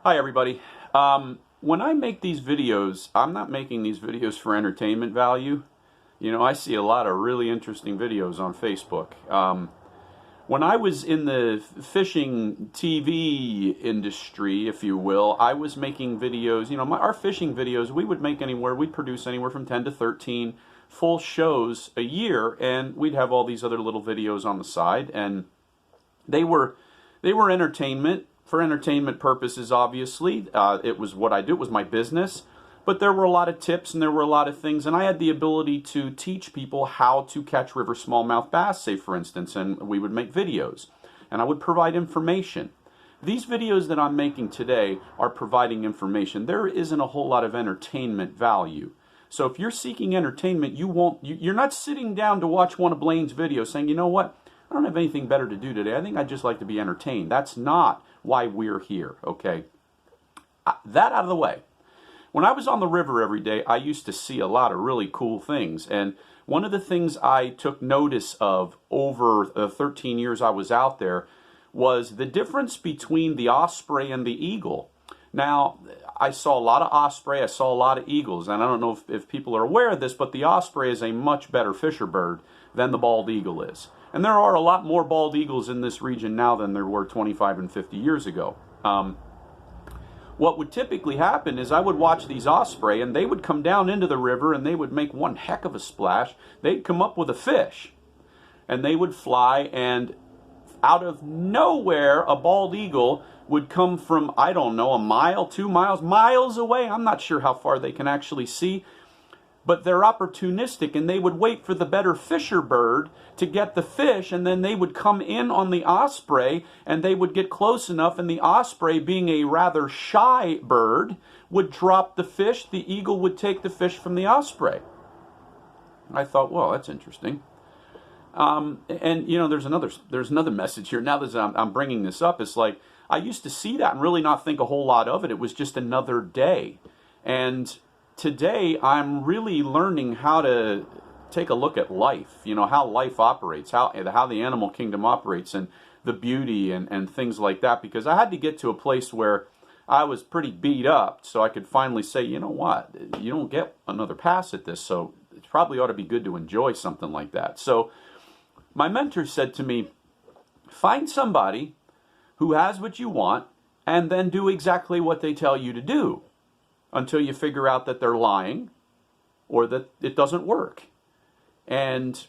Hi everybody. When I make these videos, I'm not making these videos for entertainment value. You know, I see a lot of really interesting videos on Facebook. When I was in the fishing TV industry, if you will, I was making videos. You know, our fishing videos, we'd produce anywhere from 10 to 13 full shows a year, and we'd have all these other little videos on the side, and they were entertainment for entertainment purposes. Obviously, it was what I do. It was my business. But there were a lot of tips and there were a lot of things, and I had the ability to teach people how to catch river smallmouth bass, say for instance, and we would make videos, and I would provide information. These videos that I'm making today are providing information. There isn't a whole lot of entertainment value. So if you're seeking entertainment, you're not sitting down to watch one of Blaine's videos saying, you know what, I don't have anything better to do today. I think I'd just like to be entertained. That's not why we're here, okay? That out of the way. When I was on the river every day, I used to see a lot of really cool things. And one of the things I took notice of over the 13 years I was out there was the difference between the osprey and the eagle. Now, I saw a lot of osprey, I saw a lot of eagles, and I don't know if people are aware of this, but the osprey is a much better fisher bird than the bald eagle is. And there are a lot more bald eagles in this region now than there were 25 and 50 years ago. What would typically happen is I would watch these osprey, and they would come down into the river, and they would make one heck of a splash. They'd come up with a fish, and they would fly, and out of nowhere, a bald eagle would come from, I don't know, a mile, 2 miles, miles away. I'm not sure how far they can actually see. But they're opportunistic, and they would wait for the better fisher bird to get the fish, and then they would come in on the osprey, and they would get close enough, and the osprey, being a rather shy bird, would drop the fish. The eagle would take the fish from the osprey. I thought, well, that's interesting. And you know, there's another message here. Now that I'm bringing this up, it's like I used to see that and really not think a whole lot of it. It was just another day, and today, I'm really learning how to take a look at life, you know, how life operates, how the animal kingdom operates, and the beauty and things like that, because I had to get to a place where I was pretty beat up so I could finally say, you know what, you don't get another pass at this, so it probably ought to be good to enjoy something like that. So my mentor said to me, find somebody who has what you want and then do exactly what they tell you to do, until you figure out that they're lying or that it doesn't work. And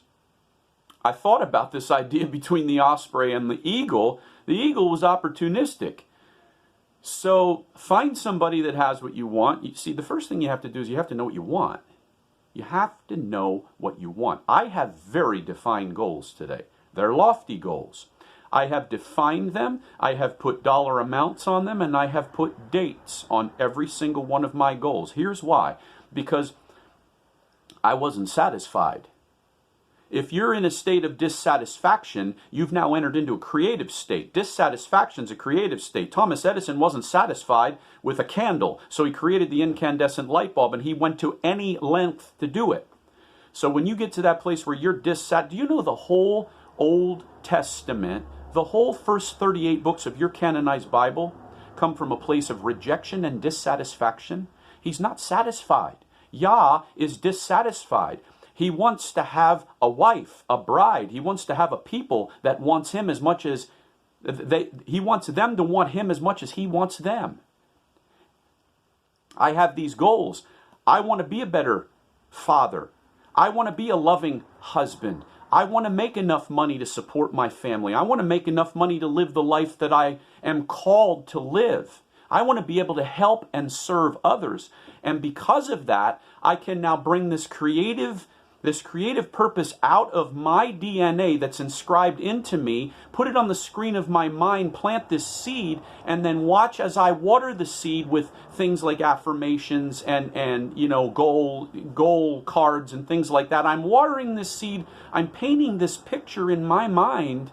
I thought about this idea between the osprey and the eagle. The eagle was opportunistic. So find somebody that has what you want. You see, the first thing you have to do is you have to know what you want. You have to know what you want. I have very defined goals today. They're lofty goals. I have defined them, I have put dollar amounts on them, and I have put dates on every single one of my goals. Here's why. Because I wasn't satisfied. If you're in a state of dissatisfaction, you've now entered into a creative state. Dissatisfaction is a creative state. Thomas Edison wasn't satisfied with a candle, so he created the incandescent light bulb, and he went to any length to do it. So when you get to that place where you're dissatisfied, do you know the whole Old Testament, the whole first 38 books of your canonized Bible come from a place of rejection and dissatisfaction? He's not satisfied. Yah is dissatisfied. He wants to have a wife, a bride. He wants to have a people that wants him as much as he wants them to want him as much as he wants them. I have these goals. I want to be a better father. I want to be a loving husband. I want to make enough money to support my family. I want to make enough money to live the life that I am called to live. I want to be able to help and serve others. And because of that, I can now bring this creative purpose out of my DNA that's inscribed into me, put it on the screen of my mind, plant this seed, and then watch as I water the seed with things like affirmations and you know, goal cards and things like that. I'm watering this seed, I'm painting this picture in my mind.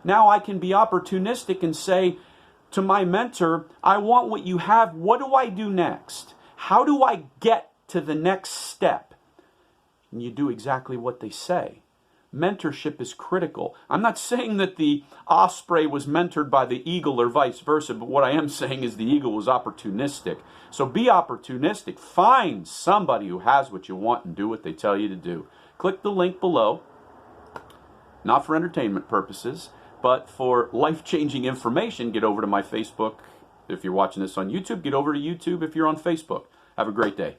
Now I can be opportunistic and say to my mentor, I want what you have. What do I do next? How do I get to the next step? And you do exactly what they say. mentorship is critical. I'm not saying that the osprey was mentored by the eagle or vice versa, but what I am saying is the eagle was opportunistic. So be opportunistic. Find somebody who has what you want and do what they tell you to do. Click the link below, not for entertainment purposes, but for life-changing information. Get over to my Facebook. If you're watching this on YouTube, get over to YouTube if you're on Facebook. Have a great day.